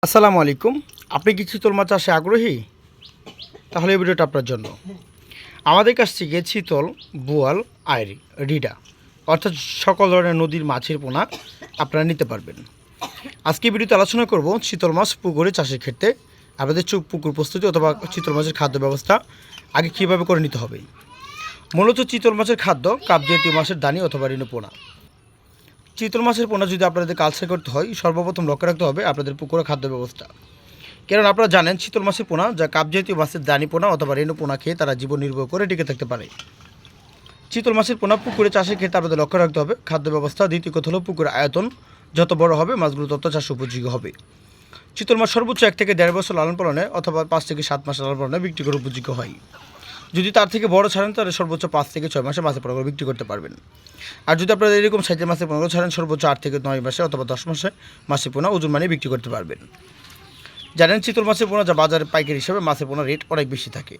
আসসালামু আলাইকুম। আপনি কি চিতল মাছ চাষে আগ্রহী? তাহলে এই ভিডিওটা আপনার জন্য। আমাদের কাছ থেকে চিতল, বোয়াল, আইড়, রিডা অর্থাৎ সকল ধরনের নদীর মাছের পোনা আপনারা নিতে পারবেন। আজকে ভিডিওতে আলোচনা করব চিতল মাছ পুকুরে চাষের ক্ষেত্রে আপনাদের পুকুর প্রস্তুতি অথবা চিতল মাছের খাদ্য ব্যবস্থা আগে কীভাবে করে নিতে হবে। মূলত চিতল মাছের খাদ্য কাপ জাতীয় মাছের দানি অথবা রেণু পোনা। চিতল মাছের পোনা যদি আপনাদের কালচার করতে হয়, সর্বপ্রথম লক্ষ্য রাখতে হবে আপনাদের পুকুরের খাদ্য ব্যবস্থা। কারণ আপনারা জানেন চিতল মাছের পোনা যা কাপ জাতীয় মাছের দানি পোনা অথবা রেণু পোনা খেয়ে তারা জীবন নির্বাহ করে টিকে থাকতে পারে। চিতল মাছের পোনা পুকুরে চাষের ক্ষেত্রে আপনাদের লক্ষ্য রাখতে হবে খাদ্য ব্যবস্থা। দ্বিতীয় কথা হলো পুকুরের আয়তন যত বড় হবে মাছগুলো তত চাষ উপযোগী হবে। চিতল মাছ সর্বোচ্চ 1 থেকে 1.5 বছর লালন পালনে অথবা 5 থেকে 7 মাস লালন পালনে বিক্রি করে উপযোগী হয়। যদি তার থেকে বড় ছাড়েন তাহলে সর্বোচ্চ 5 থেকে 6 মাসে মাছের পোনাগুলো বিক্রি করতে পারবেন। আর যদি আপনারা এরকম সাইজের মাছের পোনাগুলো ছাড়েন সর্বোচ্চ 8 থেকে 9 মাসে অথবা 10 মাসে মাছের পোনা ওজন মানে বিক্রি করতে পারবেন। জানেন চিতল মাছের পোনা যা বাজারে পাইকারি হিসাবে মাছের পোনার রেট অনেক বেশি থাকে।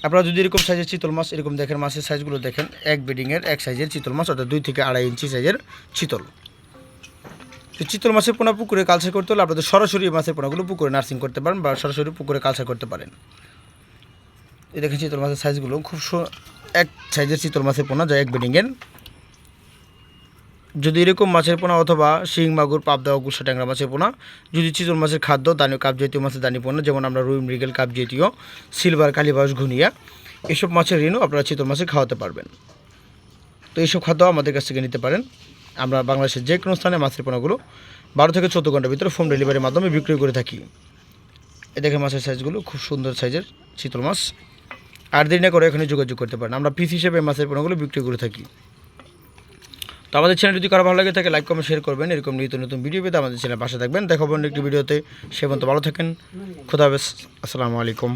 আপনারা যদি এরকম সাইজের চিতল মাছ এরকম দেখেন, মাছের সাইজগুলো দেখেন, এক বেডিংয়ের এক সাইজের চিতল মাছ অর্থাৎ 2 থেকে 2.5 ইঞ্চি সাইজের চিতল। তো চিতল মাছের পোনা পুকুরে কালচার করতে হলে আপনাদের সরাসরি মাছের পোনাগুলো পুকুরে নার্সিং করতে পারেন বা সরাসরি পুকুরে কালচার করতে পারেন। এই দেখেন চিতল মাছের সাইজগুলো খুব এক সাইজের চিতল মাছের পোনা যা এক বেডিংয়ের। যদি এরকম মাছের পোনা অথবা শিং, মাগুর, পাবদা, গুসা, ট্যাংরা মাছের পোনা, যদি চিতল মাছের খাদ্য দানি কাপ জাতীয় মাছের দানি পোনা যেমন আমরা রুই, মৃগেল, কাপ জাতীয়, সিলভার, কালীবাউস, ঘুনিয়া এসব মাছের রেণু আপনারা চিতল মাছে খাওয়াতে পারবেন। তো এইসব খাদ্য আমাদের কাছ থেকে নিতে পারেন। আমরা বাংলাদেশের যে কোনো স্থানে মাছের পোনাগুলো 12 থেকে 14 ঘন্টার ভিতরে হোম ডেলিভারির মাধ্যমে বিক্রি করে থাকি। এ দেখে মাছের সাইজগুলো খুব সুন্দর সাইজের চিতল মাছ। আর দেরি না করে এখানে যোগাযোগ করতে পারেন। আমরা পিস হিসেবে মাছের পোনাগুলো বিক্রি করে থাকি। তো আমাদের চ্যানেল যদি কারো ভালো লাগে থাকে লাইক, কমেন্ট, শেয়ার করবেন। এরকম নিত্য নতুন ভিডিও পেতে আমাদের চ্যানেল পাশে থাকবেন। দেখাবো অন্য একটি ভিডিওতে। সে পর্যন্ত ভালো থাকেন। খোদা হাফেজ। আসসালামু আলাইকুম।